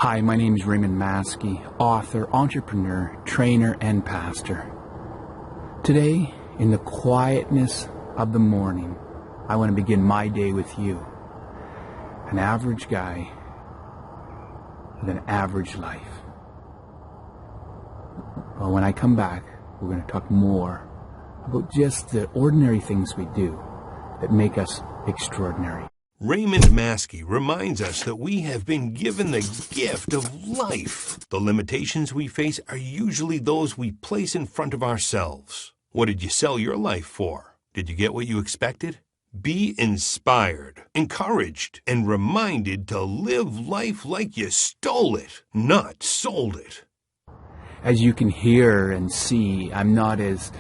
Hi, my name is Raymond MAASKE, author, entrepreneur, trainer, and pastor. Today, in the quietness of the morning, I want to begin my day with you. An average guy with an average life. Well, when I come back, we're going to talk more about just the ordinary things we do that make us extraordinary. Raymond MAASKE reminds us that we have been given the gift of life. The limitations we face are usually those we place in front of ourselves. What did you sell your life for? Did you get what you expected? Be inspired, encouraged, and reminded to live life like you stole it, not sold it. As you can hear and see, I'm not as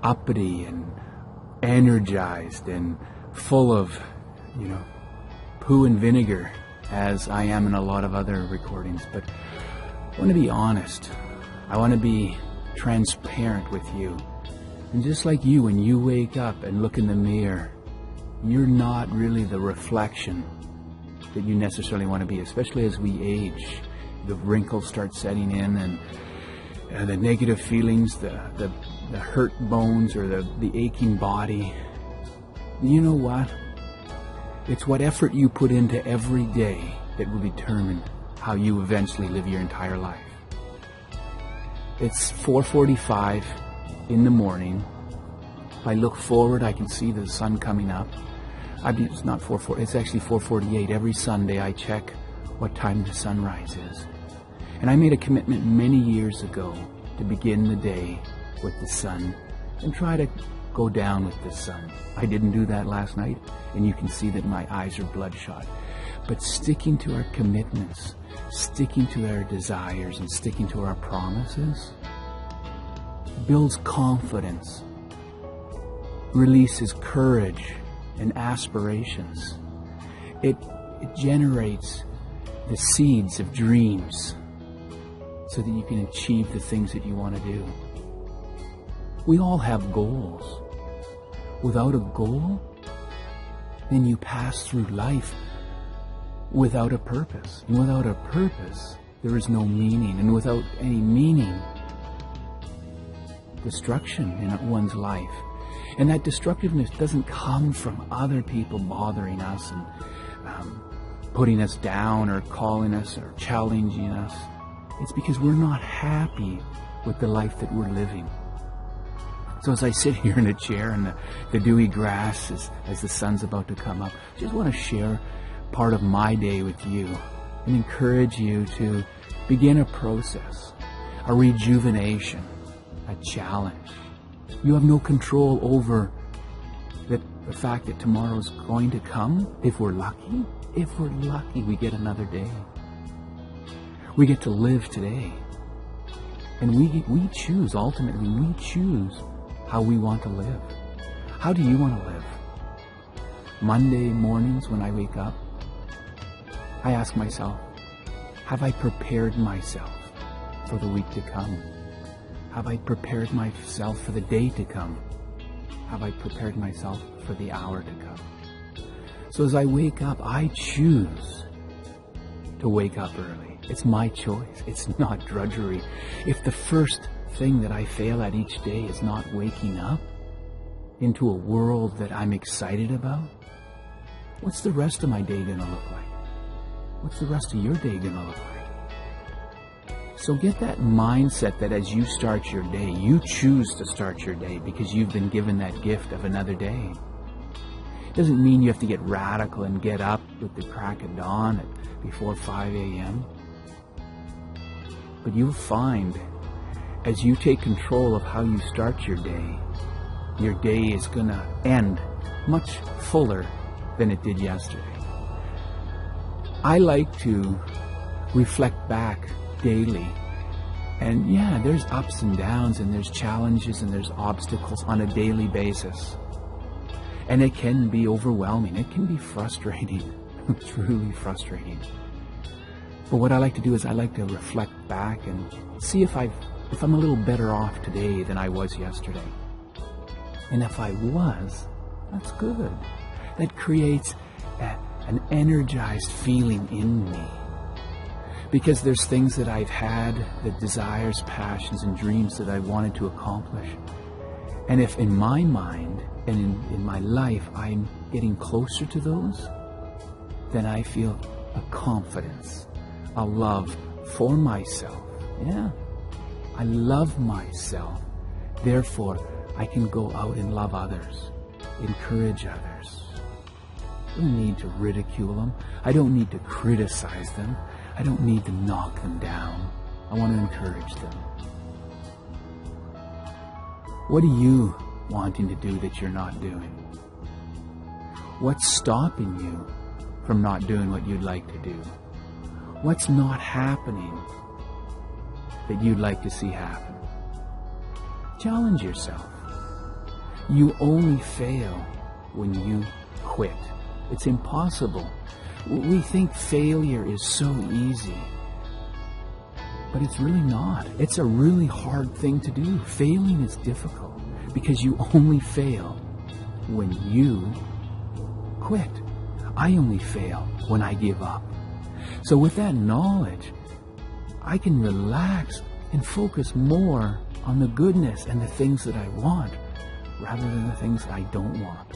uppity and energized and full of, poo and vinegar as I am in a lot of other recordings. But I want to be honest. I want to be transparent with you. And just like you, when you wake up and look in the mirror, you're not really the reflection that you necessarily want to be, especially as we age. The wrinkles start setting in, and the negative feelings, the hurt bones, or the aching body. You know what? It's what effort you put into every day that will determine how you eventually live your entire life. It's 4:45 in the morning. If I look forward, I can see the sun coming up. It's not 4:40, it's actually 4:48. Every Sunday I check what time the sunrise is. And I made a commitment many years ago to begin the day with the sun and try to go down with the sun. I didn't do that last night, and you can see that my eyes are bloodshot. But sticking to our commitments, sticking to our desires, and sticking to our promises builds confidence, releases courage and aspirations. It generates the seeds of dreams so that you can achieve the things that you want to do. We all have goals. Without a goal, then you pass through life without a purpose. And without a purpose, there is no meaning. And without any meaning, destruction in one's life. And that destructiveness doesn't come from other people bothering us and putting us down or calling us or challenging us. It's because we're not happy with the life that we're living. So as I sit here in a chair in the dewy grass as the sun's about to come up, I just want to share part of my day with you and encourage you to begin a process, a rejuvenation, a challenge. You have no control over the fact that tomorrow's going to come. If we're lucky, we get another day. We get to live today. And we choose, ultimately, we choose how we want to live. How do you want to live? Monday mornings when I wake up, I ask myself, have I prepared myself for the week to come? Have I prepared myself for the day to come? Have I prepared myself for the hour to come? So as I wake up, I choose to wake up early. It's my choice. It's not drudgery. If the first thing that I fail at each day is not waking up into a world that I'm excited about, what's the rest of my day going to look like? What's the rest of your day going to look like? So get that mindset that as you start your day, you choose to start your day because you've been given that gift of another day. It doesn't mean you have to get radical and get up with the crack of dawn before 5 a.m. But you'll find as you take control of how you start your day is going to end much fuller than it did yesterday. I like to reflect back daily. And yeah, there's ups and downs, and there's challenges, and there's obstacles on a daily basis. And it can be overwhelming. It can be frustrating, truly frustrating. But what I like to do is I like to reflect back and see if I'm a little better off today than I was yesterday. And if I was, that's good. That creates an energized feeling in me. because there's things that I've had, the desires, passions, and dreams that I wanted to accomplish. And if in my mind and in my life I'm getting closer to those, then I feel a confidence, a love for myself. Yeah, I love myself. Therefore, I can go out and love others, encourage others. I don't need to ridicule them. I don't need to criticize them. I don't need to knock them down. I want to encourage them. What are you wanting to do that you're not doing? What's stopping you from not doing what you'd like to do? What's not happening that you'd like to see happen? Challenge yourself. You only fail when you quit. It's impossible. We think failure is so easy, but it's really not. It's a really hard thing to do. Failing is difficult because you only fail when you quit. I only fail when I give up. So with that knowledge, I can relax and focus more on the goodness and the things that I want rather than the things I don't want.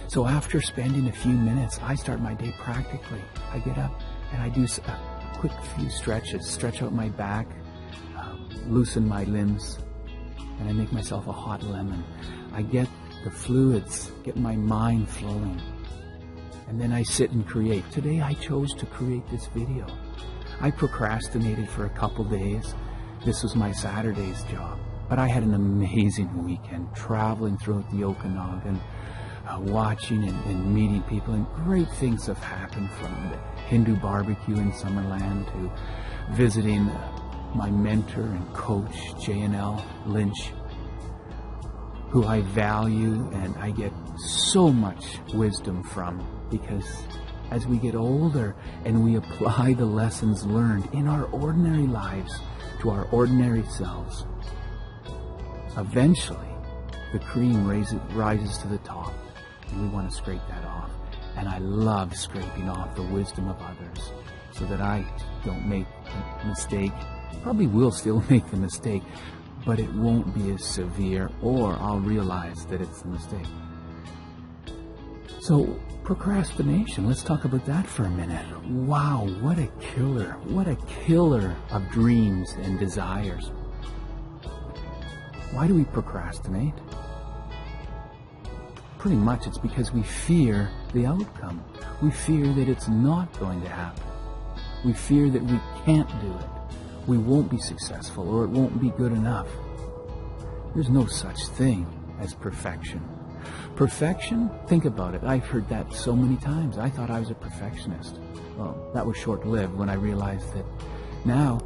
So after spending a few minutes, I start my day practically. I get up and I do a quick few stretches, stretch out my back, loosen my limbs, and I make myself a hot lemon. I get the fluids, get my mind flowing, and then I sit and create. Today I chose to create this video. I procrastinated for a couple days. This was my Saturday's job, but I had an amazing weekend traveling throughout the Okanagan, watching and meeting people, and great things have happened, from the Hindu barbecue in Summerland to visiting my mentor and coach, J&L Lynch, who I value and I get so much wisdom from, because as we get older and we apply the lessons learned in our ordinary lives to our ordinary selves, eventually the cream rises to the top, and we want to scrape that off. And I love scraping off the wisdom of others so that I don't make a mistake. Probably will still make the mistake, but it won't be as severe, or I'll realize that it's a mistake. So procrastination, let's talk about that for a minute. Wow, what a killer of dreams and desires. Why do we procrastinate? Pretty much it's because we fear the outcome. We fear that it's not going to happen. We fear that we can't do it. We won't be successful, or it won't be good enough. There's no such thing as perfection. Perfection? Think about it. I've heard that so many times. I thought I was a perfectionist. Well, that was short-lived when I realized that now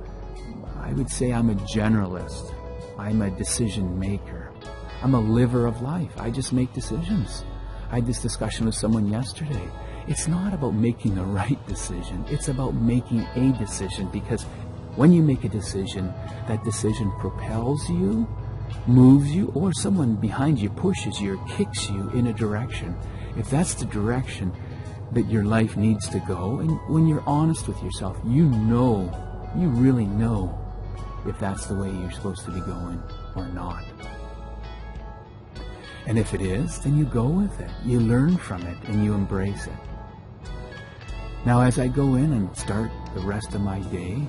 I would say I'm a generalist. I'm a decision maker. I'm a liver of life. I just make decisions. I had this discussion with someone yesterday. It's not about making the right decision. It's about making a decision, because when you make a decision, that decision propels you, moves you, or someone behind you pushes you or kicks you in a direction. If that's the direction that your life needs to go, and when you're honest with yourself, you really know if that's the way you're supposed to be going or not. And if it is, then you go with it. You learn from it and you embrace it. Now, as I go in and start the rest of my day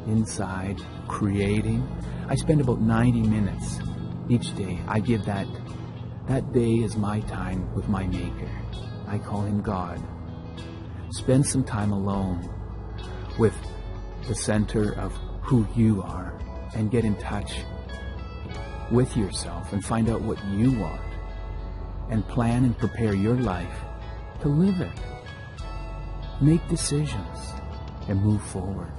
inside creating, I spend about 90 minutes each day. I give that day is my time with my Maker. I call him God. Spend some time alone with the center of who you are, and get in touch with yourself and find out what you want, and plan and prepare your life to live it. Make decisions and move forward.